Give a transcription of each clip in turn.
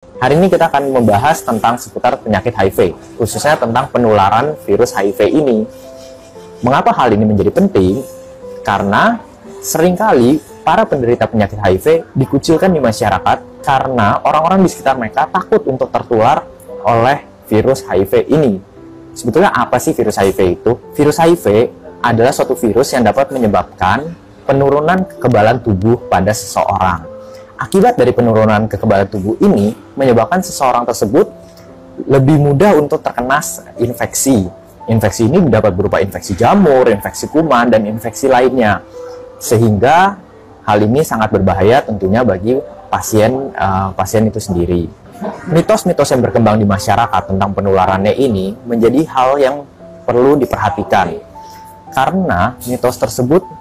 Hari ini kita akan membahas tentang seputar penyakit HIV, khususnya tentang penularan virus HIV ini. Mengapa hal ini menjadi penting? Karena seringkali para penderita penyakit HIV dikucilkan di masyarakat karena orang-orang di sekitar mereka takut untuk tertular oleh virus HIV ini. Sebetulnya apa sih virus HIV itu? Virus HIV adalah suatu virus yang dapat menyebabkan penurunan kekebalan tubuh pada seseorang. Akibat dari penurunan kekebalan tubuh ini menyebabkan seseorang tersebut lebih mudah untuk terkena infeksi. Infeksi ini dapat berupa infeksi jamur, infeksi kuman, dan infeksi lainnya. Sehingga hal ini sangat berbahaya tentunya bagi pasien itu sendiri. Mitos-mitos yang berkembang di masyarakat tentang penularannya ini menjadi hal yang perlu diperhatikan. Karena mitos tersebut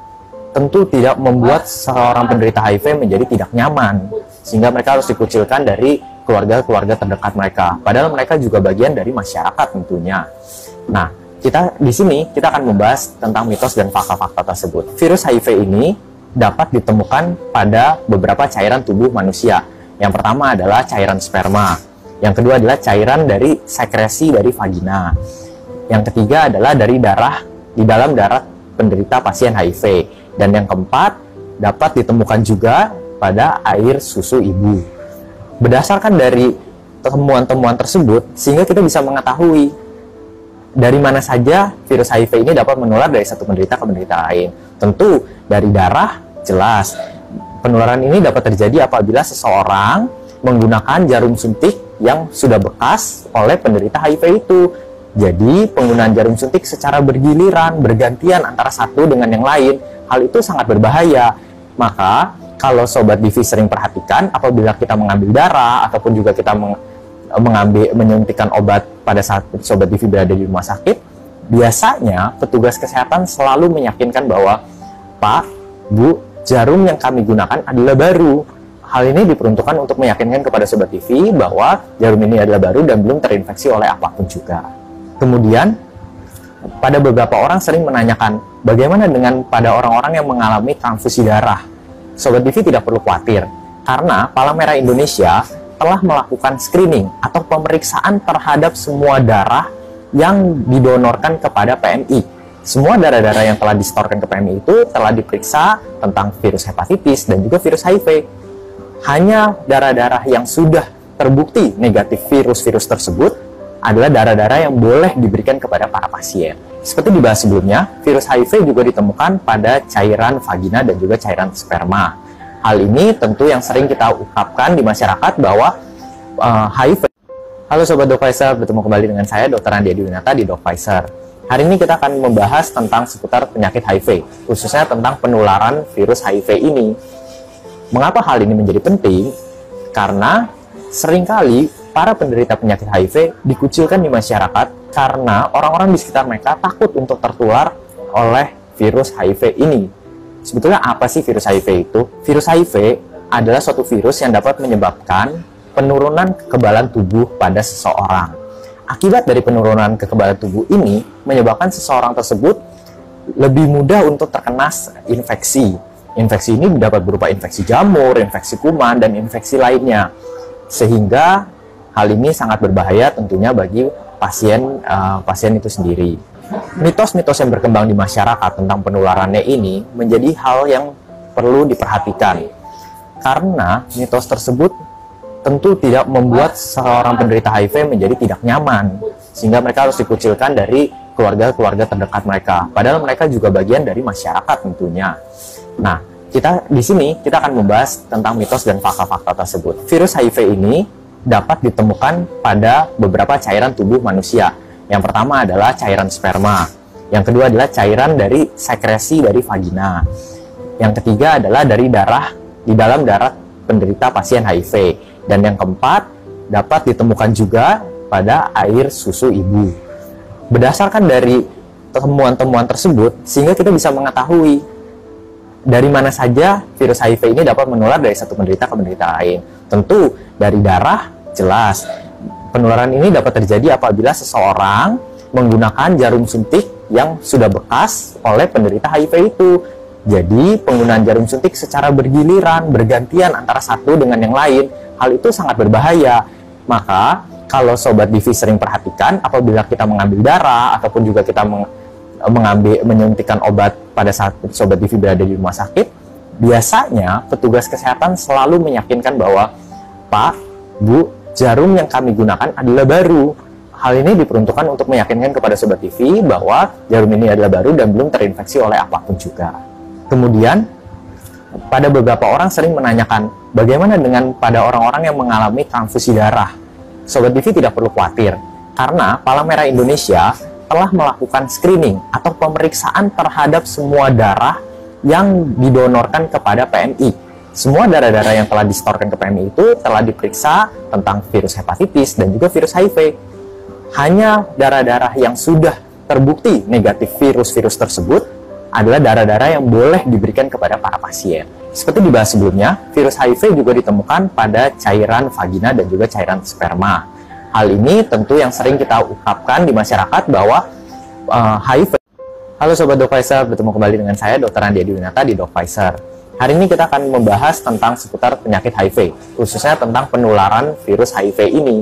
tentu tidak membuat seorang penderita HIV menjadi tidak nyaman, sehingga mereka harus dikucilkan dari keluarga-keluarga terdekat mereka. Padahal mereka juga bagian dari masyarakat tentunya. Nah, di sini kita akan membahas tentang mitos dan fakta-fakta tersebut. Virus HIV ini dapat ditemukan pada beberapa cairan tubuh manusia. Yang pertama adalah cairan sperma. Yang kedua adalah cairan dari sekresi dari vagina. Yang ketiga adalah dari darah, di dalam darah penderita pasien HIV. Dan yang keempat, dapat ditemukan juga pada air susu ibu. Berdasarkan dari temuan-temuan tersebut, sehingga kita bisa mengetahui dari mana saja virus HIV ini dapat menular dari satu penderita ke penderita lain. Tentu dari darah, jelas. Penularan ini dapat terjadi apabila seseorang menggunakan jarum suntik yang sudah bekas oleh penderita HIV itu. Jadi, penggunaan jarum suntik secara bergiliran, bergantian antara satu dengan yang lain, hal itu sangat berbahaya. Maka, kalau Sobat Divi sering perhatikan, apabila kita mengambil darah, ataupun juga kita menyuntikkan obat pada saat Sobat Divi berada di rumah sakit, biasanya petugas kesehatan selalu meyakinkan bahwa, Pak, Bu, jarum yang kami gunakan adalah baru. Hal ini diperuntukkan untuk meyakinkan kepada Sobat TV bahwa jarum ini adalah baru dan belum terinfeksi oleh apapun juga. Kemudian, pada beberapa orang sering menanyakan, bagaimana dengan pada orang-orang yang mengalami transfusi darah? Sobat TV tidak perlu khawatir, karena Palang Merah Indonesia telah melakukan screening atau pemeriksaan terhadap semua darah yang didonorkan kepada PMI. Semua darah-darah yang telah disetorkan ke PMI itu telah diperiksa tentang virus hepatitis dan juga virus HIV. Hanya darah-darah yang sudah terbukti negatif virus-virus tersebut adalah darah-darah yang boleh diberikan kepada para pasien. Seperti dibahas sebelumnya, virus HIV juga ditemukan pada cairan vagina dan juga cairan sperma. Hal ini tentu yang sering kita ungkapkan di masyarakat bahwa HIV. Halo Sobat Dok Pfizer, bertemu kembali dengan saya Dr. Andi Adiwinata di Dok Pfizer. Hari ini kita akan membahas tentang seputar penyakit HIV, khususnya tentang penularan virus HIV ini. Mengapa hal ini menjadi penting? Karena seringkali para penderita penyakit HIV dikucilkan di masyarakat karena orang-orang di sekitar mereka takut untuk tertular oleh virus HIV ini. Sebetulnya apa sih virus HIV itu? Virus HIV adalah suatu virus yang dapat menyebabkan penurunan kekebalan tubuh pada seseorang. Akibat dari penurunan kekebalan tubuh ini menyebabkan seseorang tersebut lebih mudah untuk terkena infeksi. Infeksi ini dapat berupa infeksi jamur, infeksi kuman, dan infeksi lainnya. Sehingga hal ini sangat berbahaya tentunya bagi pasien itu sendiri. Mitos-mitos yang berkembang di masyarakat tentang penularannya ini menjadi hal yang perlu diperhatikan. Karena mitos tersebut tentu tidak membuat seorang penderita HIV menjadi tidak nyaman, sehingga mereka harus dikucilkan dari keluarga-keluarga terdekat mereka. Padahal mereka juga bagian dari masyarakat tentunya. Nah, di sini kita akan membahas tentang mitos dan fakta-fakta tersebut. Virus HIV ini dapat ditemukan pada beberapa cairan tubuh manusia. Yang pertama adalah cairan sperma. Yang kedua adalah cairan dari sekresi dari vagina. Yang ketiga adalah dari darah, di dalam darah penderita pasien HIV. Dan yang keempat, dapat ditemukan juga pada air susu ibu. Berdasarkan dari temuan-temuan tersebut, sehingga kita bisa mengetahui dari mana saja virus HIV ini dapat menular dari satu penderita ke penderita lain. Tentu dari darah, jelas. Penularan ini dapat terjadi apabila seseorang menggunakan jarum suntik yang sudah bekas oleh penderita HIV itu. Jadi, penggunaan jarum suntik secara bergiliran, bergantian antara satu dengan yang lain, Hal itu sangat berbahaya. Maka kalau Sobat Divi sering perhatikan, apabila kita mengambil darah ataupun juga kita menyuntikkan obat pada saat Sobat Divi berada di rumah sakit, biasanya petugas kesehatan selalu meyakinkan bahwa, Pak, Bu, jarum yang kami gunakan adalah baru. Hal ini diperuntukkan untuk meyakinkan kepada Sobat TV bahwa jarum ini adalah baru dan belum terinfeksi oleh apapun juga. Kemudian, pada beberapa orang sering menanyakan, bagaimana dengan pada orang-orang yang mengalami transfusi darah? Sobat TV tidak perlu khawatir, karena Palang Merah Indonesia telah melakukan screening atau pemeriksaan terhadap semua darah yang didonorkan kepada PMI. Semua darah-darah yang telah disetorkan ke PMI itu telah diperiksa tentang virus hepatitis dan juga virus HIV. Hanya darah-darah yang sudah terbukti negatif virus-virus tersebut adalah darah-darah yang boleh diberikan kepada para pasien. Seperti dibahas sebelumnya, virus HIV juga ditemukan pada cairan vagina dan juga cairan sperma. Hal ini tentu yang sering kita ungkapkan di masyarakat bahwa HIV. Halo Sobat Dokpfizer, bertemu kembali dengan saya Dr. Andi Adiwinata di Dokpfizer. Hari ini kita akan membahas tentang seputar penyakit HIV, khususnya tentang penularan virus HIV ini.